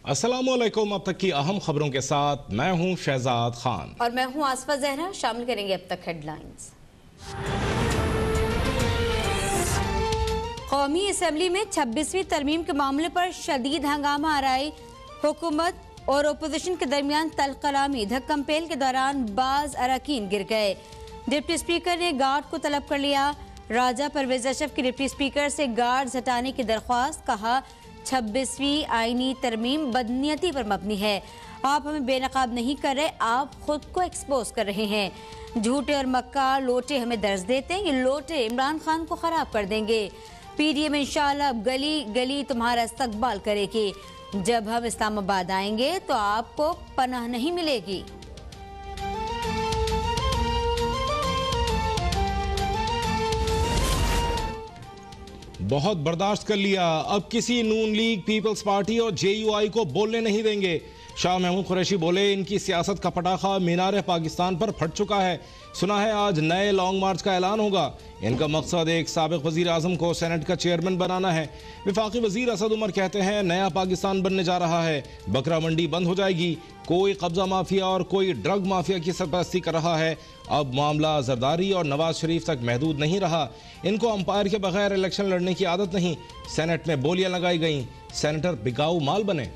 अस्सलामुअलैकुम। अब तक की अहम खबरों के साथ मैं हूं शहजाद खान और मैं हूं आसफा जहरा। शामिल करेंगे अब तक हेडलाइंस। कौमी असम्बली में 26वीं तरमीम के मामले पर शदीद हंगामा आराई। हुकूमत और अपोजिशन के दरमियान तल्ख कलामी। धक्कम पेल के दौरान बाज अरकान गिर गए। डिप्टी स्पीकर ने गार्ड को तलब कर लिया। राजा परवेज अशरफ की डिप्टी स्पीकर से गार्ड हटाने की दरख्वास्त। कहा 26वीं आईनी तरमीम बदनीयती पर मबनी है। आप हमें बेनकाब नहीं कर रहे, आप खुद को एक्सपोज कर रहे हैं। झूठे और मक्कार लोटे हमें दर्ज देते हैं। ये लोटे इमरान खान को खराब कर देंगे। पीडीएम इंशाल्लाह अब गली गली तुम्हारा इस्तकबाल करेगी। जब हम इस्लामाबाद आएंगे तो आपको पनाह नहीं मिलेगी। बहुत बर्दाश्त कर लिया, अब किसी नून लीग, पीपल्स पार्टी और जेयूआई को बोलने नहीं देंगे। शाह महमूद कुरैशी बोले, इनकी सियासत का पटाखा मीनार पाकिस्तान पर फट चुका है। सुना है आज नए लॉन्ग मार्च का ऐलान होगा। इनका मकसद एक साबिक वजीर आजम को सेनेट का चेयरमैन बनाना है। विफाकी वजीर असद उमर कहते हैं नया पाकिस्तान बनने जा रहा है। बकरा मंडी बंद हो जाएगी। कोई कब्जा माफिया और कोई ड्रग माफिया की सरपरस्ती कर रहा है। अब मामला जरदारी और नवाज शरीफ तक महदूद नहीं रहा। इनको अंपायर के बगैर इलेक्शन लड़ने की आदत नहीं। सेनेट में बोलियां लगाई गई, सेनेटर बिकाऊ माल बने।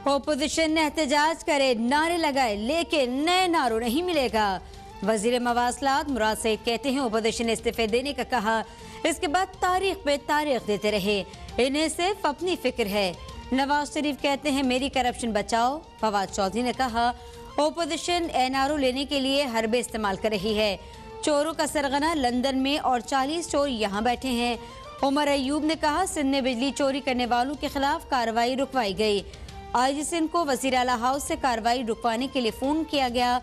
ओपोजिशन ने एहतजाज करे, नारे लगाए, लेकिन नए नारों नहीं मिलेगा। वजीर मवासलात मुराद सईद कहते हैं ओपोजिशन ने इस्तीफे देने का कहा। इसके बाद तारीख पे तारीख देते रहे। इन्हें सिर्फ अपनी फिक्र है। नवाज शरीफ कहते हैं मेरी करप्शन बचाओ। फवाद चौधरी ने कहा ओपोजिशन एनआरओ लेने के लिए हरबे इस्तेमाल कर रही है। चोरों का सरगना लंदन में और 40 चोर यहाँ बैठे हैं। उमर अयूब ने कहा सिंध में बिजली चोरी करने वालों के खिलाफ कार्रवाई रुकवाई गई। आई सिंध को वजीर आला हाउस से कार्रवाई रुकवाने के लिए फोन किया गया।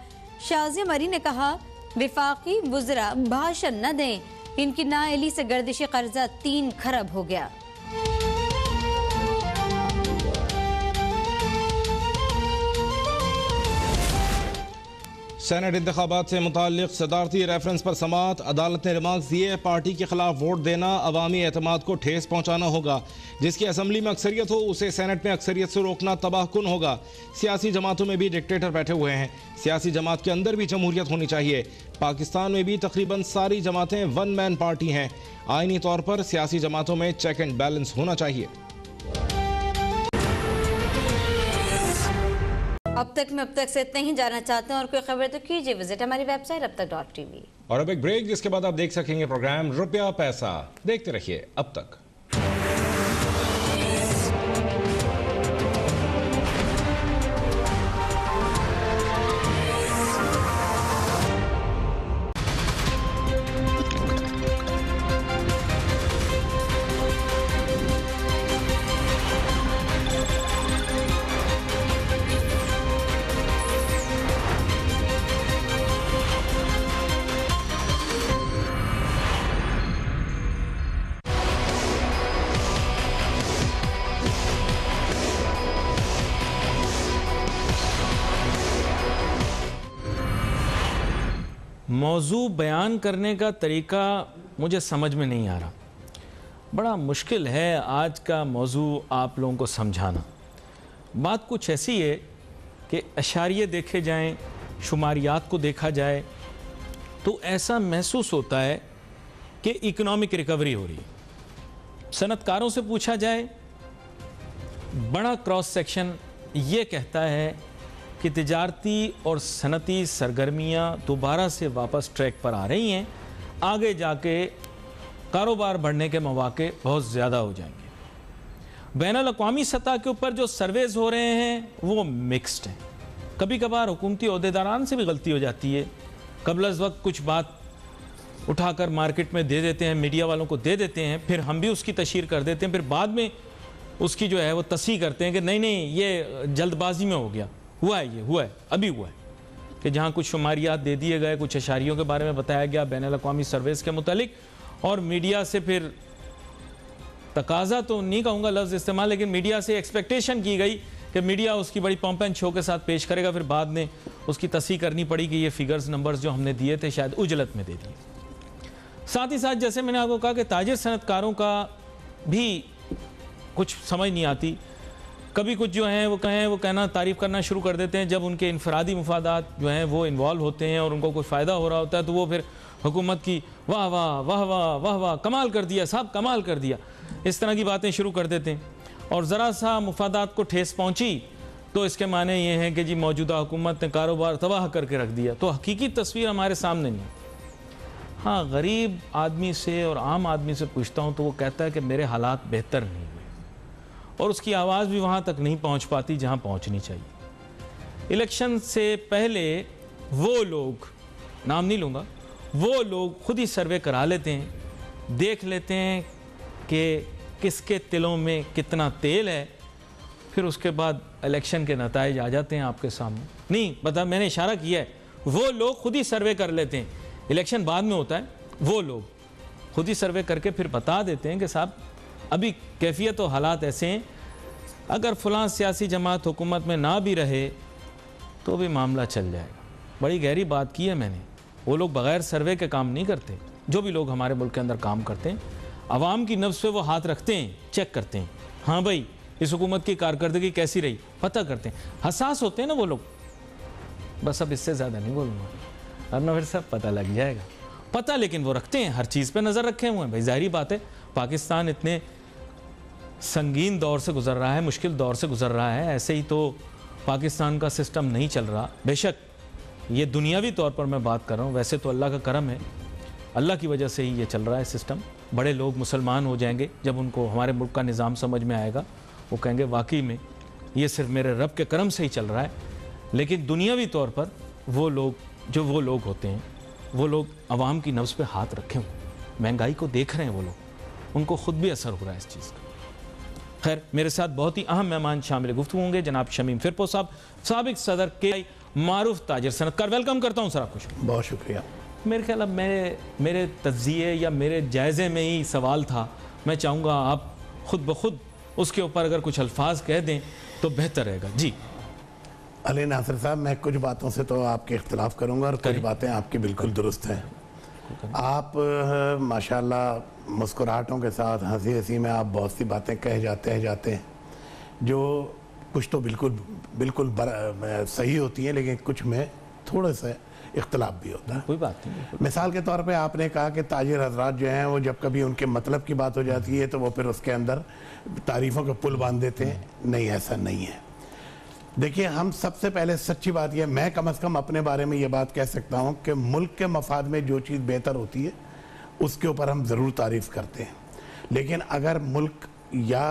शाजी मरी ने कहा विफाकी वुज़रा भाषण न दें, इनकी नाअहली से गर्दिशी कर्जा 3 खरब हो गया। सेनेट इंतखाबात से मुताल्लिक सदारती रेफरेंस पर समाअत। अदालत ने रिमार्क्स दिए, पार्टी के खिलाफ वोट देना अवामी एतमाद को ठेस पहुंचाना होगा। जिसकी असम्बली में अक्सरियत हो उसे सेनेट में अक्सरियत से रोकना तबाहकुन होगा। सियासी जमातों में भी डिक्टेटर बैठे हुए हैं। सियासी जमात के अंदर भी जमहूरियत होनी चाहिए। पाकिस्तान में भी तकरीबन सारी जमातें वन मैन पार्टी हैं। आईनी तौर पर सियासी जमातों में चेक एंड बैलेंस होना चाहिए। अब तक से इतना ही। जाना चाहते हैं और कोई खबर तो कीजिए विजिट हमारी वेबसाइट abtak.tv। और अब एक ब्रेक, जिसके बाद आप देख सकेंगे प्रोग्राम रुपया पैसा। देखते रहिए अब तक। मौजू बयान करने का तरीका मुझे समझ में नहीं आ रहा। बड़ा मुश्किल है आज का मौजू आप लोगों को समझाना। बात कुछ ऐसी है कि अशारिये देखे जाएं, शुमारियात को देखा जाए तो ऐसा महसूस होता है कि इकोनॉमिक रिकवरी हो रही है। सनतकारों से पूछा जाए, बड़ा क्रॉस सेक्शन ये कहता है कि तिजारती और सनती सरगर्मियाँ दोबारा से वापस ट्रैक पर आ रही हैं। आगे जाके कारोबार बढ़ने के मौके बहुत ज़्यादा हो जाएंगे। बैनुल-अक़वामी सतह के ऊपर जो सर्वेज हो रहे हैं वो मिक्स्ड हैं। कभी कभार हुकूमती ओहदेदारान से भी गलती हो जाती है। कबल अज़ वक्त कुछ बात उठाकर मार्केट में दे देते हैं, मीडिया वालों को दे देते हैं, फिर हम भी उसकी तशहीर कर देते हैं, फिर बाद में उसकी जो है वो तस्हीह करते हैं कि नहीं नहीं ये जल्दबाजी में हो गया। हुआ है, ये हुआ है, अभी हुआ है कि जहाँ कुछ शुमारियात दे दिए गए, कुछ अशारियों के बारे में बताया गया बैनुल-अक़वामी सर्वेस के मुतालिक, और मीडिया से फिर तकाजा तो नहीं कहूँगा लफ्ज़ इस्तेमाल, लेकिन मीडिया से एक्सपेक्टेशन की गई कि मीडिया उसकी बड़ी पम्प एंड शो के साथ पेश करेगा। फिर बाद में उसकी तस्हीह करनी पड़ी कि ये फिगर्स नंबर्स जो हमने दिए थे शायद उजलत में दे दिए। साथ ही साथ जैसे मैंने आपको कहा कि ताजिर सनतकारों का भी कुछ समझ नहीं आती, कभी कुछ जो है वो कहना तारीफ़ करना शुरू कर देते हैं जब उनके इनफरादी मुफादात जो हैं वो इन्वॉल्व होते हैं और उनको कोई फ़ायदा हो रहा होता है, तो वो फिर हुकूमत की वाह वाह वाह वाह वाह वाह कमाल कर दिया साहब, कमाल कर दिया, इस तरह की बातें शुरू कर देते हैं। और ज़रा सा मुफादात को ठेस पहुँची तो इसके माने ये हैं कि जी मौजूदा हुकूमत ने कारोबार तबाह करके रख दिया। तो हकीकी तस्वीर हमारे सामने नहीं है। हाँ, गरीब आदमी से और आम आदमी से पूछता हूँ तो वो कहता है कि मेरे हालात बेहतर नहीं हुए, और उसकी आवाज़ भी वहाँ तक नहीं पहुँच पाती जहाँ पहुँचनी चाहिए। इलेक्शन से पहले वो लोग, नाम नहीं लूँगा, वो लोग खुद ही सर्वे करा लेते हैं, देख लेते हैं कि किसके तिलों में कितना तेल है, फिर उसके बाद इलेक्शन के नताइज आ जाते हैं आपके सामने। नहीं बता, मैंने इशारा किया है, वो लोग खुद ही सर्वे कर लेते हैं, इलेक्शन बाद में होता है, वो लोग खुद ही सर्वे करके फिर बता देते हैं कि साहब अभी कैफियत और हालात ऐसे हैं, अगर फ़लाँ सियासी जमात हुकूमत में ना भी रहे तो भी मामला चल जाएगा। बड़ी गहरी बात की है मैंने। वो लोग बग़ैर सर्वे के काम नहीं करते। जो भी लोग हमारे मुल्क के अंदर काम करते हैं, आवाम की नब्ज़ पे वो हाथ रखते हैं, चेक करते हैं, हाँ भाई इस हुकूमत की कारकर्दगी कैसी रही, पता करते हैं, हसास होते हैं ना वो लोग। बस अब इससे ज़्यादा नहीं बोलूँगा, वरना फिर सब पता लग जाएगा। पता लेकिन वो रखते हैं, हर चीज़ पे नज़र रखे हुए हैं। भाई ज़ाहिरी बात है, पाकिस्तान इतने संगीन दौर से गुज़र रहा है, मुश्किल दौर से गुज़र रहा है, ऐसे ही तो पाकिस्तान का सिस्टम नहीं चल रहा। बेशक ये दुनियावी तौर पर मैं बात कर रहा हूँ, वैसे तो अल्लाह का करम है, अल्लाह की वजह से ही ये चल रहा है सिस्टम। बड़े लोग मुसलमान हो जाएंगे जब उनको हमारे मुल्क का निज़ाम समझ में आएगा, वो कहेंगे वाकई में ये सिर्फ मेरे रब के करम से ही चल रहा है। लेकिन दुनियावी तौर पर वो लोग, जो वो लोग होते हैं, वो लोग अवाम की नब्ज़ पे हाथ रखे हुए, महंगाई को देख रहे हैं, वो लोग, उनको ख़ुद भी असर हो रहा है इस चीज़ का। खैर, मेरे साथ बहुत ही अहम मेहमान शामिल गुफ्तगू होंगे, जनाब शमीम फिरपो साहब, साबिक सदर के मारूफ ताजिर सनतकार। वेलकम करता हूँ सर आपको। बहुत शुक्रिया। मेरे ख्याल अब मेरे तज्ज़िये या मेरे जायज़े में ही सवाल था, मैं चाहूँगा आप ख़ुद ब खुद उसके ऊपर अगर कुछ अल्फाज कह दें तो बेहतर रहेगा। जी अली नासिर साहब, मैं कुछ बातों से तो आपके इख्तिलाफ़ करूँगा और कुछ बातें आपकी बिल्कुल दुरुस्त हैं। आप माशाल्लाह मुस्कुराहटों के साथ, हंसी हंसी में आप बहुत सी बातें कह जाते हैं जो कुछ तो बिल्कुल सही होती हैं, लेकिन कुछ में थोड़ा सा इख्तलाफ भी होता है। कोई बात नहीं। मिसाल के तौर पे आपने कहा कि ताजिर हजरात जो हैं वो जब कभी उनके मतलब की बात हो जाती है तो वो फिर उसके अंदर तारीफ़ों के पुल बांध देते हैं। नहीं, ऐसा नहीं है। देखिए, हम सबसे पहले सच्ची बात यह, मैं कम अज़ कम अपने बारे में ये बात कह सकता हूँ कि मुल्क के मफाद में जो चीज़ बेहतर होती है उसके ऊपर हम ज़रूर तारीफ़ करते हैं, लेकिन अगर मुल्क या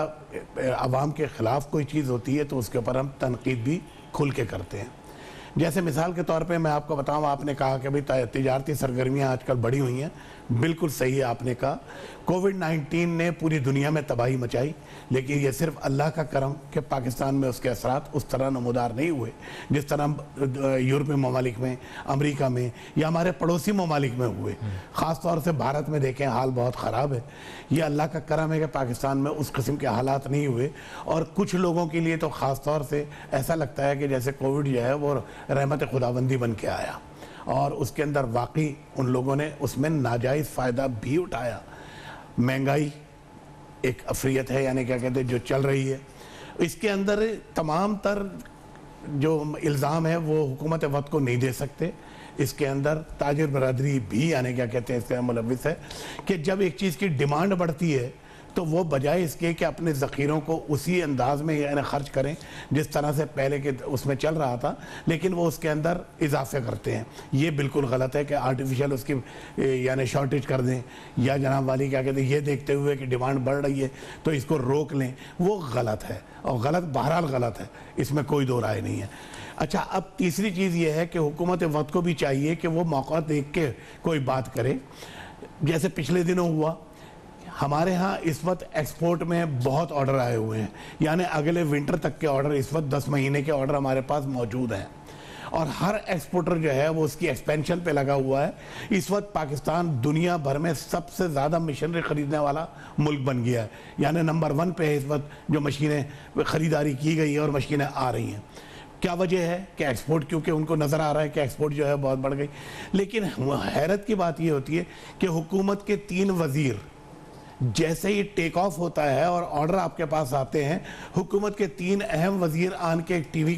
आवाम के ख़िलाफ़ कोई चीज़ होती है तो उसके ऊपर हम तनकीद भी खुल के करते हैं। जैसे मिसाल के तौर पे मैं आपको बताऊं, आपने कहा कि भाई तिजारती सरगर्मियां आजकल बढ़ी हुई हैं, बिल्कुल सही है आपने कहा। कोविड-19 ने पूरी दुनिया में तबाही मचाई, लेकिन ये सिर्फ अल्लाह का करम कि पाकिस्तान में उसके असरात उस तरह नमूदार नहीं हुए जिस तरह यूरोपीय ममालिक में, अमेरिका में या हमारे पड़ोसी ममालिक में हुए। ख़ास तौर से भारत में देखें, हाल बहुत ख़राब है। ये अल्लाह का करम है कि पाकिस्तान में उस किस्म के हालात नहीं हुए, और कुछ लोगों के लिए तो ख़ास तौर से ऐसा लगता है कि जैसे कोविड जो है वो रहमत खुदाबंदी बन के आया, और उसके अंदर वाकई उन लोगों ने उसमें नाजायज़ फ़ायदा भी उठाया। महंगाई एक अफरियत है, यानी क्या कहते हैं, जो चल रही है। इसके अंदर तमाम तर जो इल्ज़ाम है वो हुकूमत वक्त को नहीं दे सकते। इसके अंदर ताजिर बरादरी भी, यानी क्या कहते हैं, इसका मुलविस है कि जब एक चीज़ की डिमांड बढ़ती है तो वो बजाय इसके कि अपने ज़ख़ीरों को उसी अंदाज में यानी ख़र्च करें जिस तरह से पहले के उसमें चल रहा था, लेकिन वो उसके अंदर इजाफे करते हैं। ये बिल्कुल गलत है कि आर्टिफिशियल उसकी यानी शॉर्टेज कर दें, या जनाब वाली क्या कहते हैं, ये देखते हुए कि डिमांड बढ़ रही है तो इसको रोक लें, वो गलत है। और गलत बहरहाल गलत है, इसमें कोई दो राय नहीं है। अच्छा, अब तीसरी चीज़ ये है कि हुकूमत वक्त को भी चाहिए कि वो मौका देख के कोई बात करे। जैसे पिछले दिनों हुआ, हमारे यहाँ इस वक्त एक्सपोर्ट में बहुत ऑर्डर आए हुए हैं, यानी अगले विंटर तक के ऑर्डर, इस वक्त 10 महीने के ऑर्डर हमारे पास मौजूद हैं, और हर एक्सपोर्टर जो है वो उसकी एक्सपेंशन पे लगा हुआ है। इस वक्त पाकिस्तान दुनिया भर में सबसे ज़्यादा मशीनरी ख़रीदने वाला मुल्क बन गया है, यानी नंबर 1 पे है इस वक्त जो मशीनें ख़रीदारी की गई है और मशीनें आ रही हैं। क्या वजह है कि एक्सपोर्ट, क्योंकि उनको नज़र आ रहा है कि एक्सपोर्ट जो है बहुत बढ़ गई। लेकिन हैरत की बात ये होती है कि हुकूमत के 3 वजीर जैसे ही टेक ऑफ होता है और ऑर्डर आपके पास आते हैं, हुकूमत के 3 अहम वजीर आन के टीवी